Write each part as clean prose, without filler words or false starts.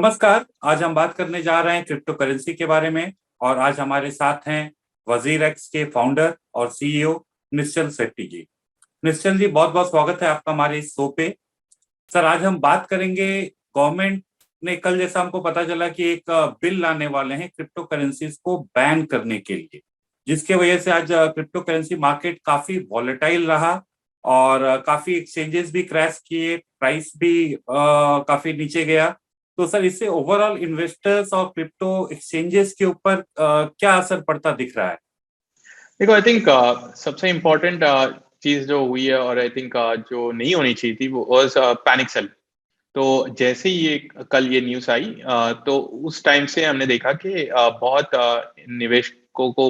नमस्कार। आज हम बात करने जा रहे हैं क्रिप्टो करेंसी के बारे में। और आज हमारे साथ हैं वजीर एक्स के फाउंडर और सीईओ निश्चल शेट्टी जी। निश्चल जी, बहुत बहुत स्वागत है आपका हमारे इस शो पे। सर, आज हम बात करेंगे। गवर्नमेंट ने कल, जैसा हमको पता चला, कि एक बिल लाने वाले हैं क्रिप्टो करेंसीज को बैन करने के लिए, जिसके वजह से आज क्रिप्टो करेंसी मार्केट काफी वॉलेटाइल रहा। और काफी एक्सचेंजेस भी क्रैश किए, प्राइस भी काफी नीचे गया। तो सर, इससे ओवरऑल इन्वेस्टर्स और क्रिप्टो एक्सचेंजेस के ऊपर क्या असर पड़ता दिख रहा है? देखो, आई थिंक सबसे इम्पोर्टेंट चीज जो हुई है और आई थिंक जो नहीं होनी चाहिए थी वो वाज पैनिक सेल। तो जैसे ही ये कल ये न्यूज आई तो उस टाइम से हमने देखा कि बहुत निवेशकों को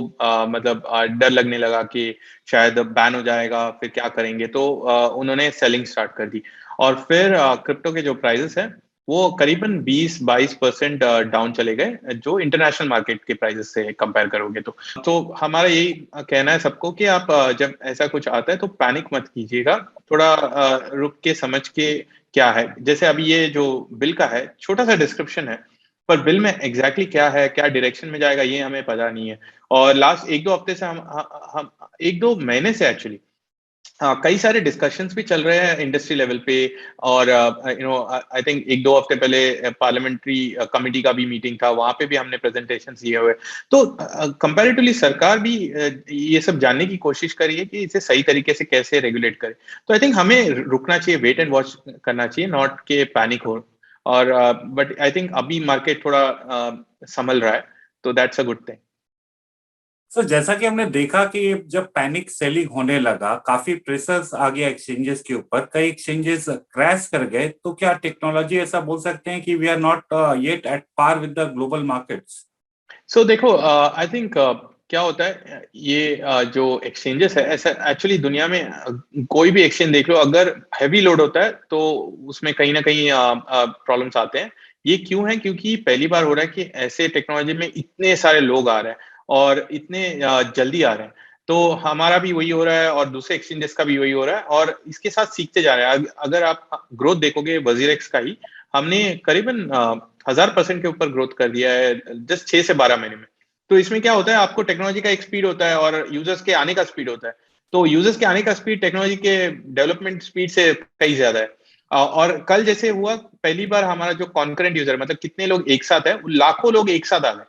मतलब डर लगने लगा कि शायद बैन हो जाएगा, फिर क्या करेंगे। तो उन्होंने सेलिंग स्टार्ट कर दी और फिर क्रिप्टो के जो प्राइसेस हैं वो करीबन 20-22% डाउन चले गए, जो इंटरनेशनल मार्केट के प्राइसेस से कंपेयर करोगे। तो हमारा यही कहना है सबको कि आप जब ऐसा कुछ आता है तो पैनिक मत कीजिएगा, थोड़ा रुक के समझ के क्या है। जैसे अभी ये जो बिल का है, छोटा सा डिस्क्रिप्शन है, पर बिल में एग्जैक्टली क्या है, क्या डायरेक्शन में जाएगा, ये हमें पता नहीं है। और लास्ट एक दो हफ्ते से हम एक दो महीने से एक्चुअली कई सारे डिस्कशंस भी चल रहे हैं इंडस्ट्री लेवल पे। और आई थिंक एक दो हफ्ते पहले पार्लियामेंट्री कमेटी का भी मीटिंग था, वहां पे भी हमने प्रेजेंटेशन दिए हुए। तो कंपैरेटिवली सरकार भी ये सब जानने की कोशिश करी है कि इसे सही तरीके से कैसे रेगुलेट करे। तो आई थिंक हमें रुकना चाहिए, वेट एंड वॉच करना चाहिए, नॉट के पैनिक हो। और बट आई थिंक अभी मार्केट थोड़ा संभल रहा है, तो that's a good thing. Sir, जैसा कि हमने देखा कि जब पैनिक सेलिंग होने लगा, काफी प्रेशर्स आ गया एक्सचेंजेस के ऊपर, कई एक्सचेंजेस क्रैश कर गए। तो क्या टेक्नोलॉजी ऐसा बोल सकते हैं कि we are not yet at par with the global markets? So देखो, आई थिंक क्या होता है, ये जो एक्सचेंजेस है, ऐसा एक्चुअली दुनिया में कोई भी एक्सचेंज देख लो, अगर हैवी लोड होता है तो उसमें कहीं ना कहीं प्रॉब्लम्स आते हैं। ये क्यों है? क्योंकि पहली बार हो रहा है कि ऐसे टेक्नोलॉजी में इतने सारे लोग आ रहे हैं और इतने जल्दी आ रहे हैं। तो हमारा भी वही हो रहा है और दूसरे एक्सचेंजेस का भी वही हो रहा है, और इसके साथ सीखते जा रहे हैं। अगर आप ग्रोथ देखोगे वजीरेक्स का ही, हमने करीबन 1000% के ऊपर ग्रोथ कर दिया है जस्ट 6 से 12 महीने में। तो इसमें क्या होता है, आपको टेक्नोलॉजी का एक स्पीड होता है और यूजर्स के आने का स्पीड होता है। तो यूजर्स के आने का स्पीड टेक्नोलॉजी के डेवलपमेंट स्पीड से कई ज्यादा है। और कल जैसे हुआ, पहली बार हमारा जो कॉन्करेंट यूजर, मतलब कितने लोग एक साथ है, लाखों लोग एक साथ आ गए।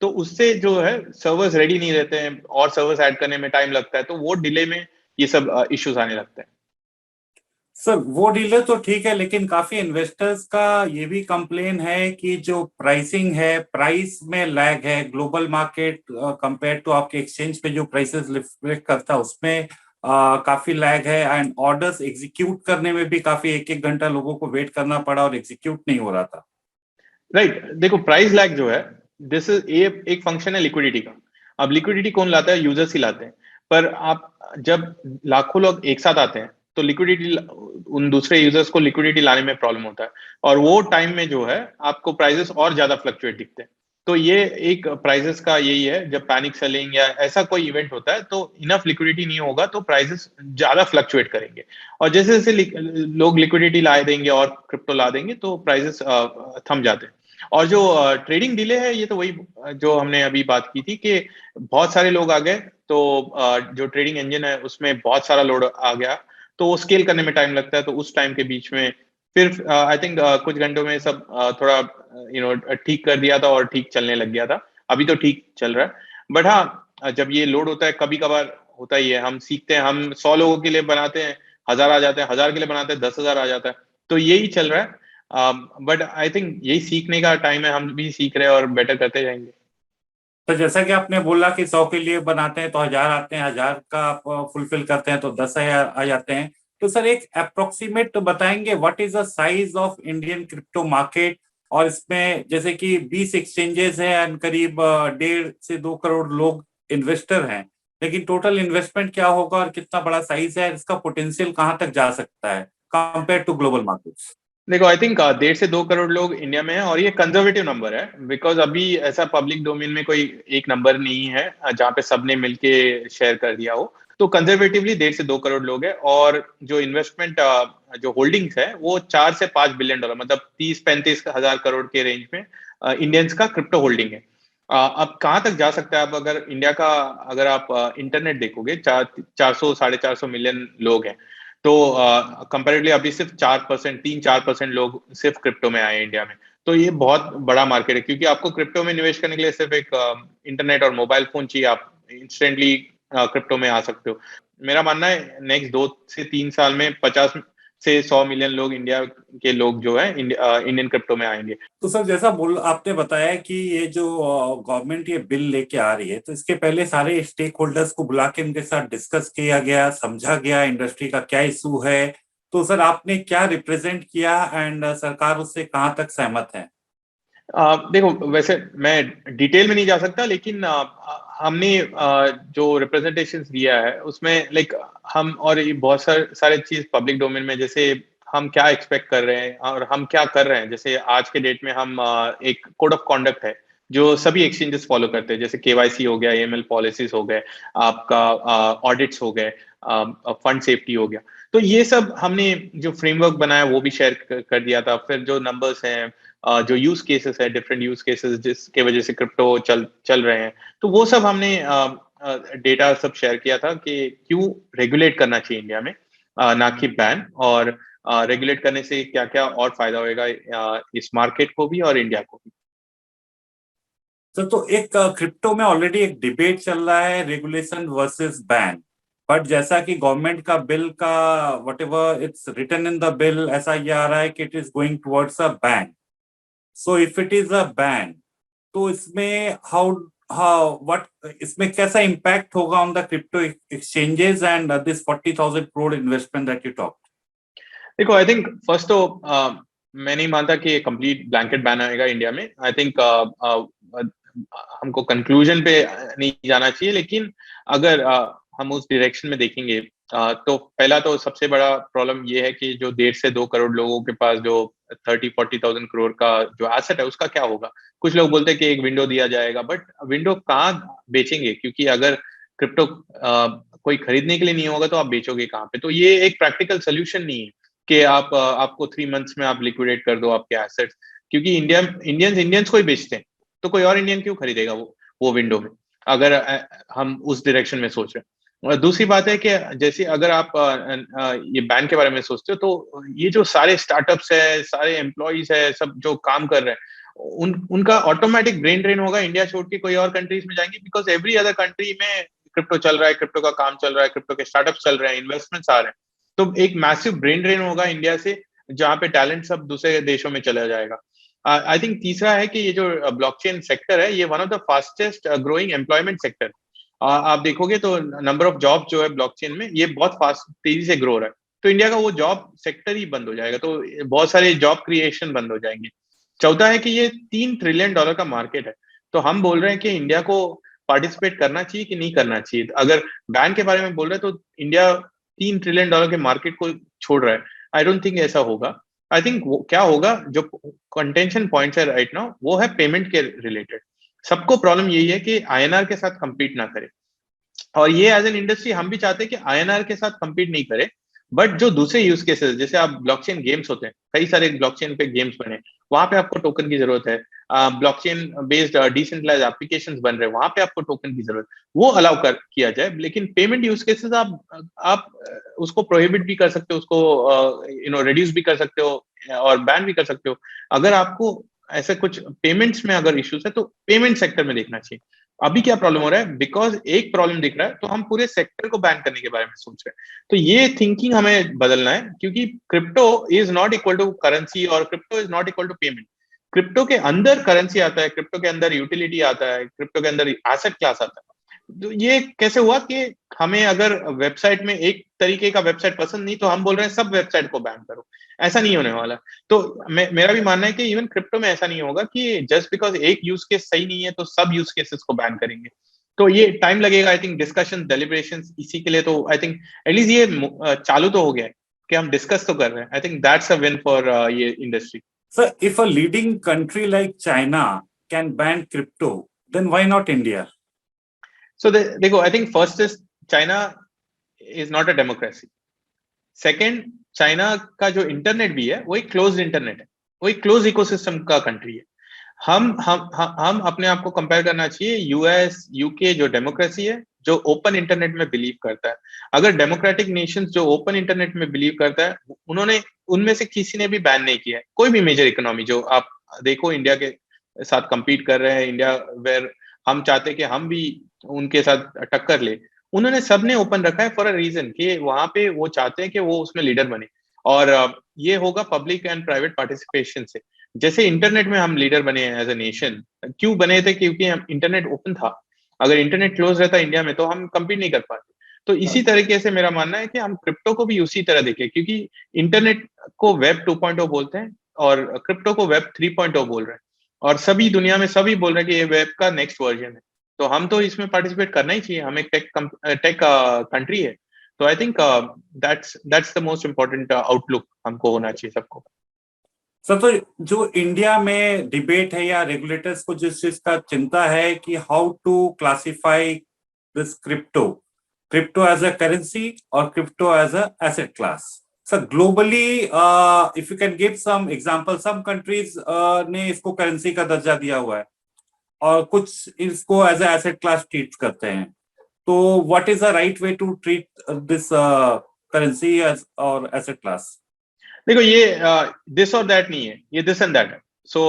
तो उससे जो है सर्वर्स रेडी नहीं रहते हैं और सर्वर्स ऐड करने में टाइम लगता है, तो वो डिले में ये सब इश्यूज आने लगते हैं। सर, वो डीलर तो ठीक है, लेकिन काफी इन्वेस्टर्स का ये भी कंप्लेन है कि जो प्राइसिंग है, प्राइस में लैग है। ग्लोबल मार्केट कंपेयर टू आपके एक्सचेंज पे जो प्राइसेस रिफ्लेक्ट करता है, उसमें काफी लैग है। एंड ऑर्डर्स एग्जीक्यूट करने में भी काफी एक एक घंटा लोगों को वेट करना पड़ा और एग्जीक्यूट नहीं हो रहा था। राइट, देखो प्राइस लैग जो है, दिस इज एक फंक्शन है लिक्विडिटी का। अब लिक्विडिटी कौन लाता है? यूजर्स ही लाते हैं। पर आप जब लाखों लोग एक साथ आते हैं तो लिक्विडिटी, उन दूसरे यूजर्स को लिक्विडिटी लाने में प्रॉब्लम होता है, और वो टाइम में जो है आपको प्राइसेस और ज्यादा फ्लक्चुएट दिखते हैं। तो ये एक प्राइसेस का यही है, जब पैनिक सेलिंग या ऐसा कोई इवेंट होता है तो इनफ लिक्विडिटी नहीं होगा तो प्राइसेस ज्यादा फ्लक्चुएट करेंगे। और जैसे जैसे लोग लिक्विडिटी ला देंगे और क्रिप्टो ला देंगे तो प्राइसेस थम जाते हैं। और जो ट्रेडिंग डिले है, ये तो वही जो हमने अभी बात की थी कि बहुत सारे लोग आ गए, तो जो ट्रेडिंग इंजन है उसमें बहुत सारा लोड आ गया, तो वो स्केल करने में टाइम लगता है। तो उस टाइम के बीच में फिर आई थिंक कुछ घंटों में सब थोड़ा ठीक कर दिया था और ठीक चलने लग गया था। अभी तो ठीक चल रहा है। बट हाँ, जब ये लोड होता है, कभी कभार होता ही है, हम सीखते हैं, हम 100 लोगों के लिए बनाते हैं, 1000 आ जाते हैं, 1000 के लिए बनाते हैं, 10,000 आ जाता है। तो यही चल रहा है। बट आई थिंक यही सीखने का टाइम है, हम भी सीख रहे हैं और बेटर करते जाएंगे। तो जैसा कि आपने बोला कि 100 के लिए बनाते हैं तो 1000 आते हैं, 1000 का आप फुलफिल करते हैं तो 10,000 आ जाते हैं। तो सर, एक अप्रोक्सीमेट बताएंगे what is the size of Indian crypto market? और इसमें जैसे कि 20 एक्सचेंजेस हैं एंड करीब 1.5 से 2 करोड़ लोग इन्वेस्टर हैं, लेकिन टोटल इन्वेस्टमेंट क्या होगा और कितना बड़ा साइज है, इसका पोटेंशियल कहाँ तक जा सकता है कंपेयर टू ग्लोबल मार्केट्स? देखो, आई थिंक 1.5 से 2 करोड़ लोग इंडिया में हैं, और ये कंजर्वेटिव नंबर है, बिकॉज अभी ऐसा पब्लिक डोमेन में कोई एक नंबर नहीं है जहाँ पे सबने मिलके शेयर कर दिया हो। तो कंजर्वेटिवली 1.5 से 2 करोड़ लोग हैं, और जो इन्वेस्टमेंट जो होल्डिंग्स है वो 4 से 5 बिलियन डॉलर, मतलब 30-35 हजार करोड़ के रेंज में इंडियंस का क्रिप्टो होल्डिंग है। अब कहाँ तक जा सकता है? अब अगर इंडिया का, अगर आप इंटरनेट देखोगे, 400-450 मिलियन लोग हैं, तो कंपेरेटिवली अभी सिर्फ 4%, 3-4% लोग सिर्फ क्रिप्टो में आए हैं इंडिया में। तो ये बहुत बड़ा मार्केट है, क्योंकि आपको क्रिप्टो में निवेश करने के लिए सिर्फ एक इंटरनेट और मोबाइल फोन चाहिए, आप इंस्टेंटली क्रिप्टो में आ सकते हो। मेरा मानना है नेक्स्ट 2 से 3 साल में 50 से 100 मिलियन लोग, इंडिया के लोग जो है इंडियन क्रिप्टो में आएंगे। तो सर, जैसा बोल आपने बताया कि ये जो गवर्नमेंट ये बिल लेके आ रही है, तो इसके पहले सारे स्टेक होल्डर्स को बुला के उनके साथ डिस्कस किया गया, समझा गया इंडस्ट्री का क्या इशू है। तो सर, आपने क्या रिप्रेजेंट किया एंड सरकार उससे कहाँ तक सहमत है? देखो, वैसे मैं डिटेल में नहीं जा सकता, लेकिन हमने जो रिप्रेजेंटेशन दिया है उसमें लाइक हम, और ये बहुत सारे चीज पब्लिक डोमेन में, जैसे हम क्या एक्सपेक्ट कर रहे हैं और हम क्या कर रहे हैं। जैसे आज के डेट में हम एक कोड ऑफ कॉन्डक्ट है जो सभी एक्सचेंजेस फॉलो करते हैं, जैसे केवाईसी हो गया, एएमएल पॉलिसीज हो गए, आपका ऑडिट्स हो गए, फंड सेफ्टी हो गया। तो ये सब हमने जो फ्रेमवर्क बनाया वो भी शेयर कर दिया था। फिर जो नंबर्स हैं, जो यूज केसेस है, डिफरेंट यूज केसेस जिसके वजह से क्रिप्टो चल रहे हैं, तो वो सब हमने डेटा सब शेयर किया था कि क्यों रेगुलेट करना चाहिए इंडिया में, ना कि बैन। और रेगुलेट करने से क्या क्या और फायदा होएगा इस मार्केट को भी और इंडिया को भी। सर, तो एक क्रिप्टो में ऑलरेडी एक डिबेट चल रहा है, रेगुलेशन वर्सेस बैन। बट जैसा कि गवर्नमेंट का बिल का whatever it's written in the bill, ऐसा ये आ रहा है कि it is going towards a ban. So if it is a ban, तो इसमें हाउ हाउ व्हाट इसमें कैसा इम्पैक्ट होगा on the crypto exchanges and this 40,000 crore investment that you talk? देखो, आई थिंक फर्स्ट तो मैं नहीं मानता कि कंप्लीट ब्लैंकेट बैन आएगा इंडिया में। आई थिंक हमको कंक्लूजन पे नहीं जाना चाहिए, लेकिन अगर हम उस डायरेक्शन में देखेंगे, तो पहला तो सबसे बड़ा प्रॉब्लम ये है कि जो 1.5 से 2 करोड़ लोगों के पास जो 30-40,000 करोड़ का जो एसेट है उसका क्या होगा। कुछ लोग बोलते हैं कि एक विंडो दिया जाएगा, बट विंडो कहाँ बेचेंगे? क्योंकि अगर क्रिप्टो कोई खरीदने के लिए नहीं होगा तो आप बेचोगे कहाँ पे? तो ये एक प्रैक्टिकल सोल्यूशन नहीं है कि आपको 3 मंथ्स में आप लिक्विडेट कर दो आपके एसेट्स, क्योंकि इंडियंस को ही बेचते हैं, तो कोई और इंडियन क्यों खरीदेगा वो विंडो में, अगर हम उस डायरेक्शन में सोच रहे हैं। और दूसरी बात है कि जैसे अगर आप ये बैन के बारे में सोचते हो, तो ये जो सारे स्टार्टअप्स है, सारे एम्प्लॉइज है, सब जो काम कर रहे हैं, उनका ऑटोमेटिक ब्रेन ड्रेन होगा। इंडिया छोड़ के कोई और कंट्रीज में जाएंगे, बिकॉज एवरी अदर कंट्री में क्रिप्टो चल रहा है, क्रिप्टो का काम चल रहा है, क्रिप्टो के स्टार्टअप चल रहे हैं, इन्वेस्टमेंट्स आ रहे हैं। तो एक मैसिव ब्रेन ड्रेन होगा इंडिया से, जहां पे टैलेंट सब दूसरे देशों में चला जाएगा। आई थिंक तीसरा है कि ये जो ब्लॉकचेन सेक्टर है, ये one of the fastest growing employment sector. आप देखोगे तो नंबर ऑफ जॉब जो है ब्लॉकचेन में, ये बहुत फास्ट तेजी से ग्रो रहा है। तो इंडिया का वो जॉब सेक्टर ही बंद हो जाएगा, तो बहुत सारे जॉब क्रिएशन बंद हो जाएंगे। चौथा है कि ये $3 ट्रिलियन का मार्केट है। तो हम बोल रहे हैं कि इंडिया को पार्टिसिपेट करना चाहिए कि नहीं करना चाहिए। अगर बैन के बारे में बोल रहे हैं तो इंडिया $3 ट्रिलियन के मार्केट को छोड़ रहा है। आई डोंट थिंक ऐसा होगा। आई थिंक क्या होगा, जो कंटेंशन पॉइंट्स है राइट नाउ, वो है पेमेंट के रिलेटेड। सबको प्रॉब्लम यही है कि आईएनआर के साथ compete ना करे, और ये एज एन इंडस्ट्री हम भी चाहते हैं कि आईएनआर के साथ compete नहीं करे। बट जो दूसरे यूज केसेस, जैसे आप ब्लॉकचेन गेम्स होते हैं, कई सारे ब्लॉकचेन पे गेम्स बने, वहां पे आपको टोकन की जरूरत है। ब्लॉकचेन बेस्ड डिसेंट्रलाइज एप्लीकेशंस बन रहे हैं, वहां पे आपको टोकन की जरूरत, वो अलाउ कर किया जाए। लेकिन पेमेंट यूज केसेस आप उसको प्रोहिबिट भी कर सकते हो, उसको रिड्यूस भी कर सकते हो और बैन भी कर सकते हो। अगर आपको ऐसे कुछ पेमेंट्स में अगर इश्यूज है, तो पेमेंट सेक्टर में देखना चाहिए। अभी क्या प्रॉब्लम हो रहा है, बिकॉज एक प्रॉब्लम दिख रहा है तो हम पूरे सेक्टर को बैन करने के बारे में सोच रहे हैं। तो ये थिंकिंग हमें बदलना है, क्योंकि crypto is not equal to currency और crypto is not equal to payment. Crypto के अंदर करेंसी आता है, क्रिप्टो के अंदर यूटिलिटी आता है, क्रिप्टो के अंदर एसेट क्लास आता है। तो ये कैसे हुआ कि हमें अगर वेबसाइट में एक तरीके का वेबसाइट पसंद नहीं, तो हम बोल रहे हैं सब वेबसाइट को बैन करो। ऐसा नहीं होने वाला। तो मेरा भी मानना है कि इवन क्रिप्टो में ऐसा नहीं होगा कि जस्ट बिकॉज एक यूज केस सही नहीं है तो सब यूज केसेस को बैन करेंगे। तो ये टाइम लगेगा। आई थिंक डिस्कशन डेलिब्रेशन इसी के लिए, तो आई थिंक एटलीस्ट ये चालू तो हो गया है कि हम डिस्कस तो कर रहे हैं। I think that's a win for ये industry. Sir, if a leading country like China can ban crypto, then why not India? सो देखो, I think first is China is not a democracy. Second, China का जो internet भी है वो एक closed internet है, वो एक क्लोज इकोसिस्टम का कंट्री है। हम अपने आप को कंपेयर करना चाहिए यूएस यूके जो डेमोक्रेसी है, जो ओपन इंटरनेट में बिलीव करता है। अगर डेमोक्रेटिक नेशंस जो ओपन इंटरनेट में बिलीव करता है, उन्होंने उनमें से किसी ने भी बैन नहीं किया है। कोई भी मेजर इकोनॉमी जो आप देखो इंडिया के साथ compete कर रहे हैं, इंडिया वेयर हम चाहते हैं कि हम भी उनके साथ टक्कर ले, उन्होंने सबने ओपन रखा है फॉर अ रीजन कि वहां पे वो चाहते हैं कि वो उसमें लीडर बने। और ये होगा पब्लिक एंड प्राइवेट पार्टिसिपेशन से। जैसे इंटरनेट में हम लीडर बने हैं एज अ नेशन, क्यों बने थे? क्योंकि हम इंटरनेट ओपन था। अगर इंटरनेट क्लोज रहता इंडिया में तो हम compete नहीं कर पाते। तो इसी तरीके से मेरा मानना है कि हम क्रिप्टो को भी उसी तरह देखें, क्योंकि इंटरनेट को वेब 2.0 बोलते हैं और क्रिप्टो को वेब 3.0 बोल रहे हैं, और सभी दुनिया में सभी बोल रहे हैं कि ये वेब का नेक्स्ट वर्जन है। तो हम तो इसमें पार्टिसिपेट करना ही चाहिए, हम एक टेक कंट्री है। तो I think that's the most important outlook हमको होना चाहिए सबको। सर, तो जो इंडिया में डिबेट है या रेगुलेटर्स को जिस चीज का चिंता है कि how to classify this crypto, crypto as a currency और crypto as a asset class. Sir, globally if you can give some example, some countries ने इसको करेंसी का दर्जा दिया हुआ है और कुछ इसको as a asset class treat करते हैं। तो what is the right way to treat this currency as और एसेट क्लास? देखो ये दिस और दैट नहीं है, ये दिस एंड दैट है। सो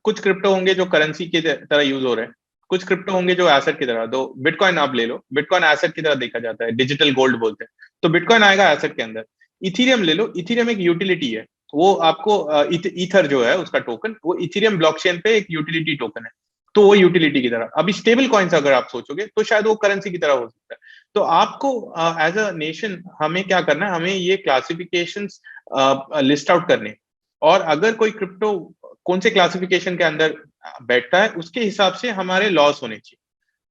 कुछ क्रिप्टो होंगे जो करेंसी की तरह यूज हो रहे हैं, कुछ क्रिप्टो होंगे जो एसेट की तरह। तो बिटकॉइन आप ले लो, बिटकॉइन एसेट की तरह देखा जाता है, डिजिटल गोल्ड बोलते हैं, तो बिटकॉइन आएगा एसेट के अंदर। इथीरियम ले लो, इथीरियम एक यूटिलिटी है, वो आपको ईथर जो है उसका टोकन, वो इथीरियम ब्लॉकचेन पे एक यूटिलिटी टोकन है, तो वो यूटिलिटी की तरह। अभी स्टेबल कॉइन्स अगर आप सोचोगे तो शायद वो करेंसी की तरह हो सकता है। तो आपको एज अ नेशन हमें क्या करना है, हमें ये क्लासिफिकेशंस लिस्ट आउट करने, और अगर कोई क्रिप्टो कौन से क्लासिफिकेशन के अंदर बैठता है उसके हिसाब से हमारे लॉस होने चाहिए।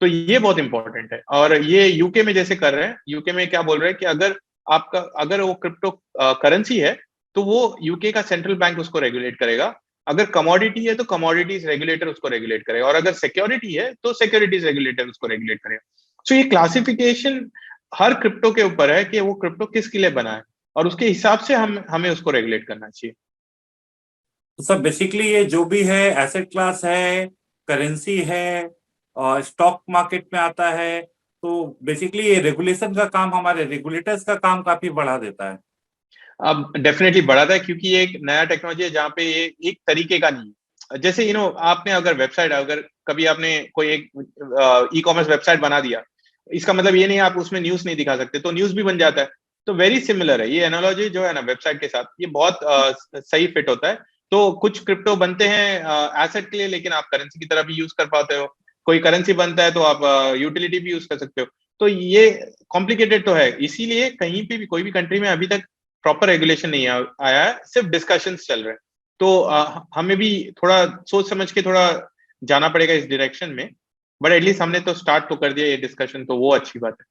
तो ये बहुत इंपॉर्टेंट है। और ये यूके में जैसे कर रहे हैं, यूके में क्या बोल रहे हैं कि अगर वो क्रिप्टो करेंसी है तो वो यूके का सेंट्रल बैंक उसको रेगुलेट करेगा। अगर कमोडिटी है तो कमोडिटीज रेगुलेटर उसको रेगुलेट करेगा, और अगर सिक्योरिटी है तो सिक्योरिटीज रेगुलेटर उसको रेगुलेट करेगा। सो ये क्लासिफिकेशन हर क्रिप्टो के ऊपर है कि वो क्रिप्टो किसके लिए बना है, और उसके हिसाब से हमें उसको रेगुलेट करना चाहिए। तो सर, बेसिकली ये जो भी है एसेट क्लास है, करेंसी है और स्टॉक मार्केट में आता है, तो बेसिकली ये रेगुलेशन का काम, हमारे रेगुलेटर्स का काम काफी बढ़ा देता है। अब डेफिनेटली बढ़ाता है, क्योंकि ये एक नया टेक्नोलॉजी है जहाँ पे ये एक तरीके का नहीं है। जैसे आपने अगर वेबसाइट, अगर कभी आपने कोई एक ई कॉमर्स वेबसाइट बना दिया, इसका मतलब ये नहीं आप उसमें न्यूज नहीं दिखा सकते, तो न्यूज भी बन जाता है। तो वेरी सिमिलर है ये एनालॉजी जो है ना वेबसाइट के साथ, ये बहुत सही फिट होता है। तो कुछ क्रिप्टो बनते हैं एसेट के लिए, लेकिन आप करेंसी की तरह भी यूज कर पाते हो। कोई करेंसी बनता है तो आप यूटिलिटी भी यूज कर सकते हो। तो ये कॉम्प्लिकेटेड तो है, इसीलिए कहीं पे भी कोई भी कंट्री में अभी तक प्रॉपर रेगुलेशन नहीं आया है, सिर्फ डिस्कशंस चल रहे हैं। तो हमें भी थोड़ा सोच समझ के थोड़ा जाना पड़ेगा इस डायरेक्शन में, बट एटलीस्ट हमने तो स्टार्ट तो कर दिया ये डिस्कशन, तो वो अच्छी बात है।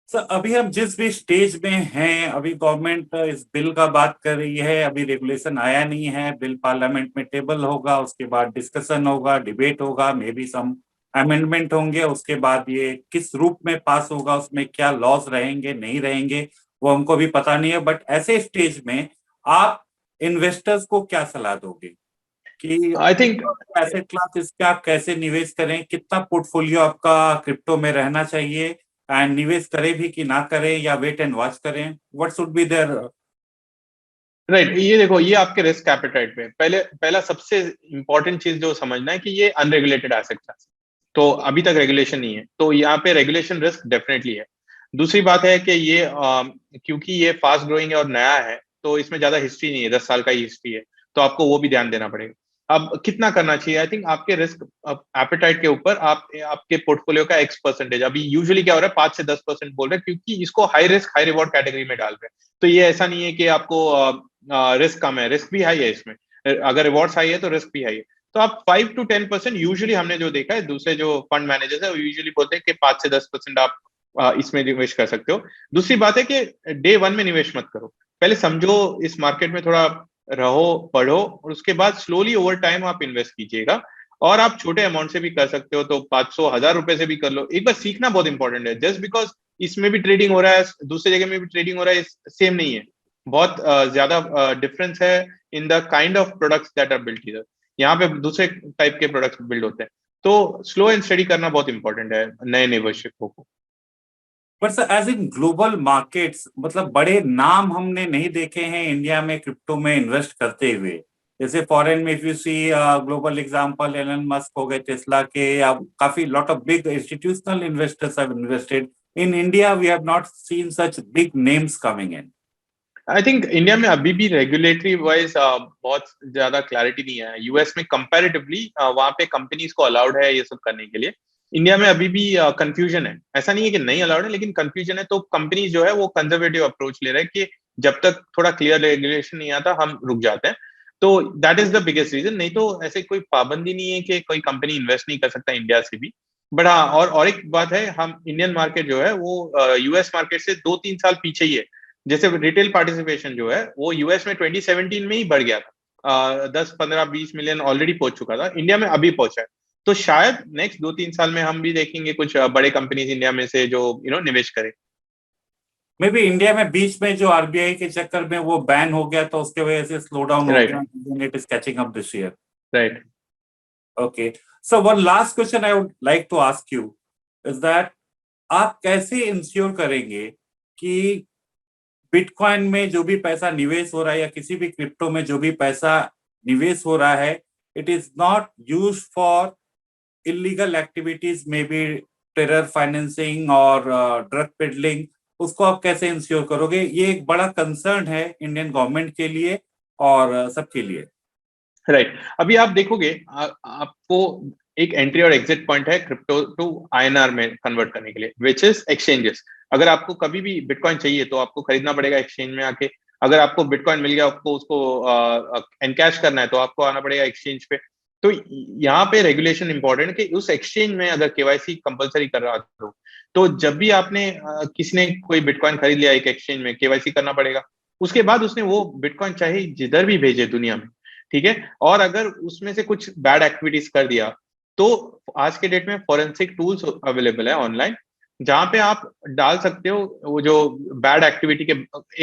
सर, अभी हम जिस भी स्टेज में हैं, अभी गवर्नमेंट इस बिल का बात कर रही है, अभी रेगुलेशन आया नहीं है, बिल पार्लियामेंट में टेबल होगा, उसके बाद डिस्कशन होगा, डिबेट होगा, मे बी सम अमेंडमेंट होंगे, उसके बाद ये किस रूप में पास होगा, उसमें क्या लॉस रहेंगे नहीं रहेंगे वो हमको भी पता नहीं है। बट ऐसे स्टेज में आप इन्वेस्टर्स को क्या सलाह दोगे कि आई थिंक एसेट क्लास इसके आप कैसे निवेश करें, कितना पोर्टफोलियो आपका क्रिप्टो में रहना चाहिए, एंड निवेश करें भी कि ना करें या वेट एंड वॉच करें? What should be there? Right, ये देखो ये आपके रिस्क एपेटाइट पे पहला सबसे इंपॉर्टेंट चीज जो समझना है कि ये अनरेगुलेटेड एसेट क्लास, तो अभी तक रेगुलेशन नहीं है, तो यहाँ पे रेगुलेशन रिस्क डेफिनेटली है। दूसरी बात है कि ये क्योंकि ये फास्ट ग्रोइंग है और नया है, तो इसमें ज्यादा हिस्ट्री नहीं है, 10 साल का ही हिस्ट्री है, तो आपको वो भी ध्यान देना पड़ेगा। अब कितना करना चाहिए, आई थिंक आपके रिस्क एपेटाइट के ऊपर आपके पोर्टफोलियो का X%, अभी यूजुअली क्या हो रहा है 5 से 10% बोल रहे हैं, क्योंकि इसको high risk high reward category में डाल रहे हैं। तो ये ऐसा नहीं है कि आपको रिस्क कम है, रिस्क भी हाई है इसमें। अगर रिवॉर्ड्स हाई है तो रिस्क भी हाई है। तो आप 5 to 10% यूजुअली हमने जो देखा है, दूसरे जो फंड मैनेजर्स है वो यूजुअली बोलते हैं कि 5 से 10% आप इसमें निवेश कर सकते हो। दूसरी बात है कि डे वन में निवेश मत करो, पहले समझो इस मार्केट में, थोड़ा रहो पढ़ो, और उसके बाद स्लोली ओवर टाइम आप इन्वेस्ट कीजिएगा। और आप छोटे अमाउंट से भी कर सकते हो, तो 500 1000 रुपए से भी कर लो। एक बार सीखना बहुत इंपॉर्टेंट है, जस्ट बिकॉज इसमें भी ट्रेडिंग हो रहा है, दूसरी जगह में भी ट्रेडिंग हो रहा है, सेम नहीं है, बहुत ज्यादा डिफरेंस है in the kind of products that are built here. यहाँ पे दूसरे टाइप के प्रोडक्ट्स बिल्ड होते हैं, तो स्लो एंड स्टडी करना बहुत इंपॉर्टेंट है नए निवेशकों को। But sir as in global markets, मतलब बड़े नाम हमने नहीं देखे हैं इंडिया में क्रिप्टो में इन्वेस्ट करते हुए। जैसे फॉरेन में if you see global example Elon Musk हो गए टेस्ला के, या काफी lot of big institutional investors have invested in India. We have not seen such big names coming in. I think India में अभी भी रेगुलेटरी वाइज बहुत ज्यादा क्लैरिटी नहीं है। यूएस में कंपैरेटिवली वहां पे कंपनीज को अलाउड है ये सब करने के लिए। इंडिया में अभी भी कंफ्यूजन है, ऐसा नहीं है कि नहीं अलाउड है, लेकिन कंफ्यूजन है। तो कंपनीज जो है वो कंजर्वेटिव अप्रोच ले रहे हैं कि जब तक थोड़ा क्लियर रेगुलेशन नहीं आता हम रुक जाते हैं। तो that is the biggest reason. नहीं तो ऐसे कोई पाबंदी नहीं है कि कोई कंपनी इन्वेस्ट नहीं कर सकता इंडिया से भी। बट हाँ, और एक बात है, हम इंडियन मार्केट जो है वो यूएस मार्केट से 2-3 साल पीछे ही है। जैसे रिटेल पार्टिसिपेशन जो है वो यूएस में 2017 में ही बढ़ गया था, 10-15-20 मिलियन ऑलरेडी पहुंच चुका था, इंडिया में अभी पहुंचा है। तो शायद नेक्स्ट 2-3 साल में हम भी देखेंगे कुछ बड़े कंपनीज इंडिया में से जो निवेश करें। मे बी इंडिया में बीच में जो आरबीआई के चक्कर में वो बैन हो गया तो उसके वजह से स्लो डाउन हो गया, it is catching up this year. Right. Okay, so one last question I would like to ask you is that आप कैसे इंश्योर करेंगे कि बिटकॉइन में जो भी पैसा निवेश हो रहा है या किसी भी क्रिप्टो में जो भी पैसा निवेश हो रहा है, it is not use for illegal activities, may be terror financing और ड्रग पेडलिंग। उसको आप कैसे इंश्योर करोगे? ये एक बड़ा कंसर्न है इंडियन गवर्नमेंट के लिए और सबके लिए। राइट। अभी आप देखोगे आपको एक एंट्री और एग्जिट पॉइंट है क्रिप्टो टू आईएनआर में कन्वर्ट करने के लिए, विच इज एक्सचेंजेस। अगर आपको कभी भी बिटकॉइन चाहिए तो आपको खरीदना पड़ेगा एक्सचेंज में आके। अगर आपको बिटकॉइन मिल गया, आपको उसको एनकैश करना है तो आपको आना पड़ेगा एक्सचेंज पे। तो यहाँ पे रेगुलेशन इंपॉर्टेंट कि उस एक्सचेंज में अगर केवाईसी कंपलसरी कर रहा तो जब भी आपने किसी ने कोई बिटकॉइन खरीद लिया एक एक्सचेंज में, केवाईसी करना पड़ेगा। उसके बाद उसने वो बिटकॉइन चाहे जिधर भी भेजे दुनिया में, ठीक है, और अगर उसमें से कुछ बैड एक्टिविटीज कर दिया तो आज के डेट में फॉरेंसिक टूल्स अवेलेबल है ऑनलाइन, जहां पे आप डाल सकते हो वो जो बैड एक्टिविटी के।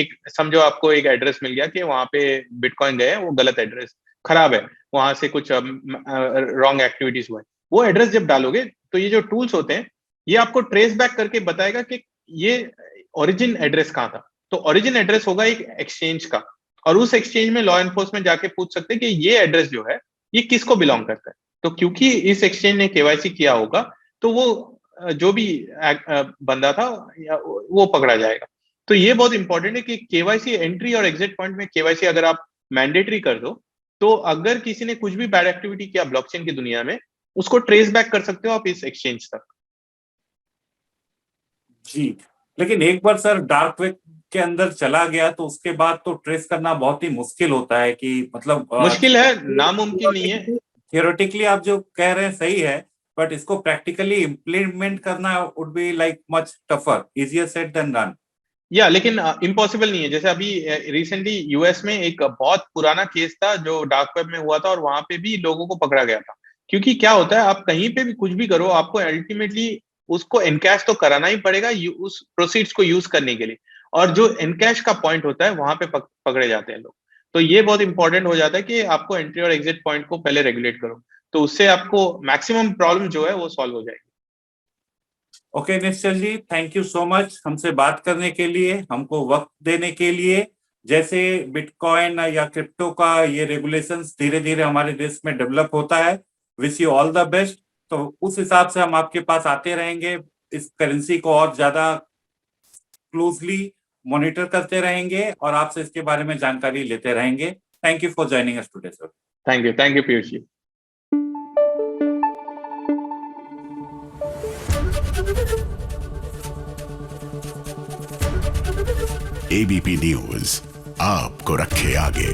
एक समझो आपको एक एड्रेस मिल गया कि वहां पे बिटकॉइन गए, वो गलत एड्रेस, खराब है, वहां से कुछ रॉन्ग एक्टिविटीज हुए। वो एड्रेस जब डालोगे तो ये जो टूल्स होते हैं ये आपको ट्रेस बैक करके बताएगा कि ये ओरिजिन एड्रेस कहाँ था। तो ओरिजिन एड्रेस होगा एक एक्सचेंज का, और उस एक्सचेंज में लॉ एनफोर्समेंट जाके पूछ सकते हैं कि ये एड्रेस जो है ये किसको बिलोंग करता है। तो क्योंकि इस एक्सचेंज ने केवाईसी किया होगा तो वो जो भी बंदा था वो पकड़ा जाएगा। तो ये बहुत इंपॉर्टेंट है कि केवाईसी एंट्री और एग्जिट पॉइंट में केवाईसी अगर आप मैंडेटरी कर दो तो अगर किसी ने कुछ भी बैड एक्टिविटी किया ब्लॉकचेन की दुनिया में, उसको ट्रेस बैक कर सकते हो आप इस एक्सचेंज तक। जी, लेकिन एक बार सर डार्क वेब के अंदर चला गया तो उसके बाद तो ट्रेस करना बहुत ही मुश्किल होता है। कि मतलब मुश्किल है, नामुमकिन नहीं है। थियोरेटिकली आप जो कह रहे हैं सही है, बट इसको प्रैक्टिकली इम्प्लीमेंट करना would be like much tougher, easier said than done. या लेकिन इम्पॉसिबल नहीं है। जैसे अभी रिसेंटली यूएस में एक बहुत पुराना केस था जो डार्क वेब में हुआ था, और वहां पे भी लोगों को पकड़ा गया था। क्योंकि क्या होता है, आप कहीं पे भी कुछ भी करो, आपको अल्टीमेटली उसको एनकैश तो कराना ही पड़ेगा उस प्रोसीड्स को यूज करने के लिए, और जो एनकैश का पॉइंट होता है वहां पे पकड़े जाते हैं लोग। तो ये बहुत इंपॉर्टेंट हो जाता है कि आपको एंट्री और एग्जिट पॉइंट को पहले रेगुलेट करो, तो उससे आपको मैक्सिमम प्रॉब्लम जो है वो सॉल्व हो जाएगी। Okay Nishchal ji, thank you so much हमसे बात करने के लिए, हमको वक्त देने के लिए। जैसे बिटकॉइन या क्रिप्टो का ये रेगुलेशंस धीरे धीरे हमारे देश में डेवलप होता है, wish you all the best. तो उस हिसाब से हम आपके पास आते रहेंगे, इस करेंसी को और ज्यादा क्लोजली मॉनिटर करते रहेंगे और आपसे इसके बारे में जानकारी लेते रहेंगे। Thank you for joining us today sir. Thank you Piyush ji. ABP news आपको रखे आगे।